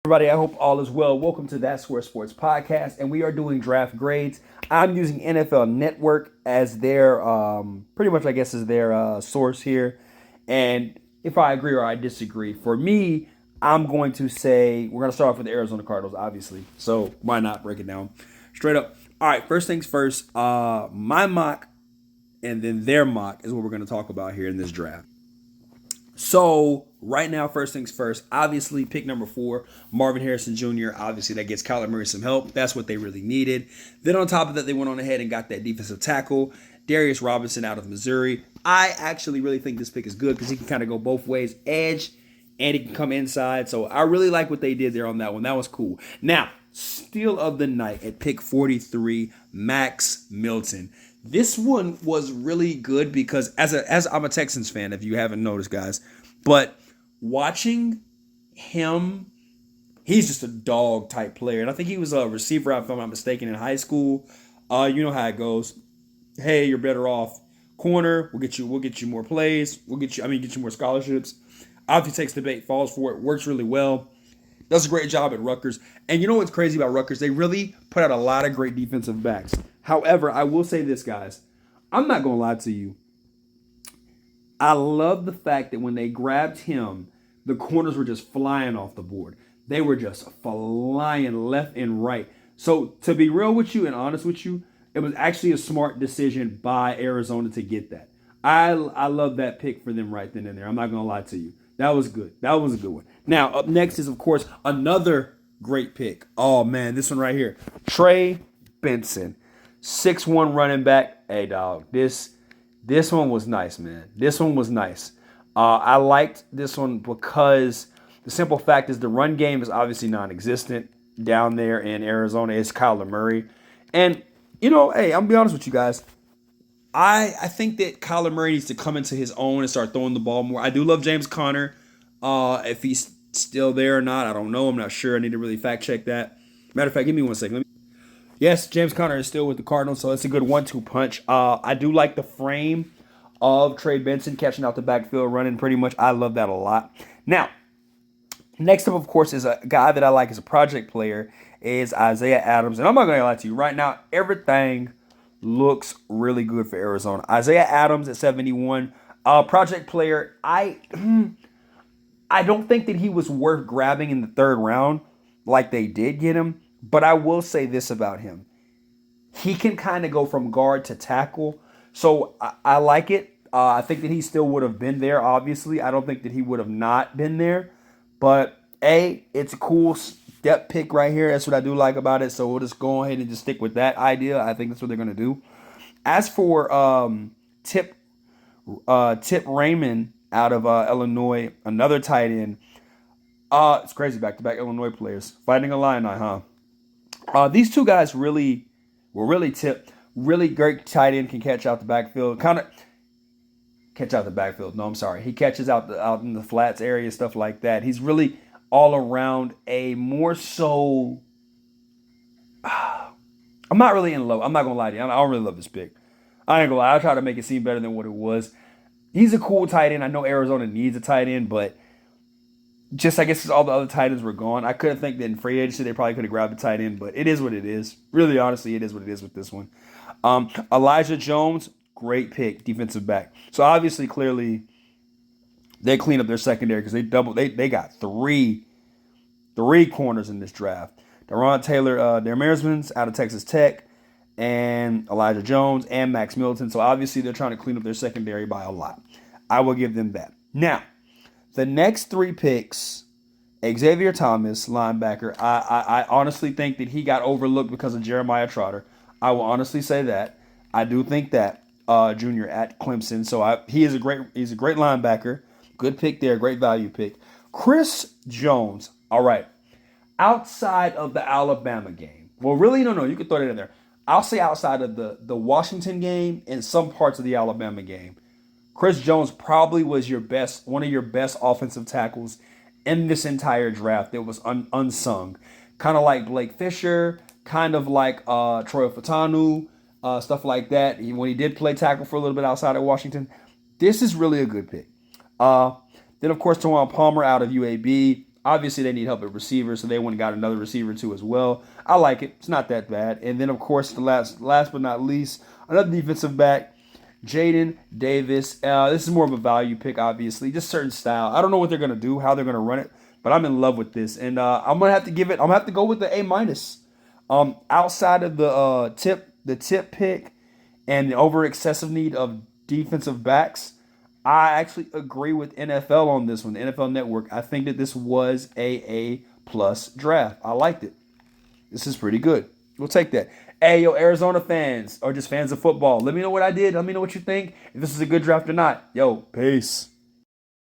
Everybody, I hope all is well. Welcome to That's Where Sports Podcast, and we are doing draft grades. I'm using NFL Network as their, pretty much, I guess, as their source here. And if I agree or I disagree, for me, I'm going to say we're going to start off with the Arizona Cardinals, obviously. So why not break it down straight up? All right, first things first. My mock and then their mock is what we're going to talk about here in this draft. So right now, first things first, obviously pick number 4, Marvin Harrison Jr. Obviously that gets Kyler Murray some help. That's what they really needed. Then on top of that, they went on ahead and got that defensive tackle, Darius Robinson out of Missouri. I actually really think this pick is good because he can kind of go both ways, edge, and he can come inside. So I really like what they did there on that one. That was cool. Now, steal of the night at pick 43, Max Milton. This one was really good because as I'm a Texans fan, if you haven't noticed, guys, but watching him, he's just a dog type player, and I think he was a receiver, if I'm not mistaken, in high school. You know how it goes. Hey, you're better off corner. We'll get you more plays. Get you more scholarships. Obviously takes the bait, falls for it, works really well. Does a great job at Rutgers. And you know what's crazy about Rutgers? They really put out a lot of great defensive backs. However, I will say this, guys. I'm not going to lie to you. I love the fact that when they grabbed him, the corners were just flying off the board. They were just flying left and right. So to be real with you and honest with you, it was actually a smart decision by Arizona to get that. I love that pick for them right then and there. I'm not going to lie to you. That was good. That was a good one. Now, up next is, of course, another great pick. Oh, man, this one right here. Trey Benson, 6'1" running back. Hey, dog, this one was nice, man. This one was nice. I liked this one because the simple fact is the run game is obviously non-existent down there in Arizona. It's Kyler Murray. And, hey, I'm going to be honest with you guys. I think that Kyler Murray needs to come into his own and start throwing the ball more. I do love James Conner. If he's still there or not, I don't know. I'm not sure. I need to really fact check that. Matter of fact, give me 1 second. Yes, James Conner is still with the Cardinals, so it's a good 1-2 punch. I do like the frame of Trey Benson catching out the backfield, running pretty much. I love that a lot. Now, next up, of course, is a guy that I like as a project player is Isaiah Adams. And I'm not going to lie to you. Right now, everything looks really good for Arizona. Isaiah Adams at 71. Project player, I don't think that he was worth grabbing in the third round like they did get him. But I will say this about him. He can kind of go from guard to tackle. So I like it. I think that he still would have been there, obviously. I don't think that he would have not been there. But, it's a cool step pick right here. That's what I do like about it. So we'll just go ahead and just stick with that idea. I think that's what they're going to do. As for Tip Raymond out of Illinois, another tight end. It's crazy, back-to-back Illinois players. Fighting Illini, huh? These two guys really tipped. Really great tight end, can catch out the backfield. Catch out the backfield. No, I'm sorry. He catches out in the flats area, stuff like that. He's really all around a more so. I'm not really in love. I'm not going to lie to you. I don't really love this pick. I ain't going to lie. I'll try to make it seem better than what it was. He's a cool tight end. I know Arizona needs a tight end, but just I guess all the other tight ends were gone. I couldn't think that in free agency they probably could have grabbed a tight end, but it is what it is. Really, honestly, it is what it is with this one. Elijah Jones, great pick, defensive back. So obviously, clearly, they cleaned up their secondary because they got three corners in this draft. Deron Taylor, Demersmans out of Texas Tech, and Elijah Jones and Max Milton. So obviously, they're trying to clean up their secondary by a lot. I will give them that. Now, the next 3 picks, Xavier Thomas, linebacker. I honestly think that he got overlooked because of Jeremiah Trotter. I will honestly say that. I do think that junior at Clemson. So he's a great linebacker. Good pick there. Great value pick. Chris Jones. All right. Outside of the Alabama game. Well, really, no. You can throw that in there. I'll say outside of the Washington game and some parts of the Alabama game. Chris Jones probably was one of your best offensive tackles in this entire draft. That was unsung. Kind of like Blake Fisher, kind of like Troy Fatanu, stuff like that. When he did play tackle for a little bit outside of Washington, this is really a good pick. Then, of course, Tawan Palmer out of UAB. Obviously, they need help at receiver, so they went and got another receiver too as well. I like it. It's not that bad. And then, of course, the last but not least, another defensive back, Jaden Davis. This is more of a value pick, obviously, just certain style. I don't know what they're gonna do, how they're gonna run it, but I'm in love with this, and I'm gonna have to give it. I'm gonna have to go with the A minus. Outside of the tip pick, and the over excessive need of defensive backs, I actually agree with NFL on this one, the NFL Network. I think that this was A plus draft. I liked it. This is pretty good. We'll take that. Hey, yo, Arizona fans or just fans of football, let me know what I did. Let me know what you think. If this is a good draft or not. Yo, peace.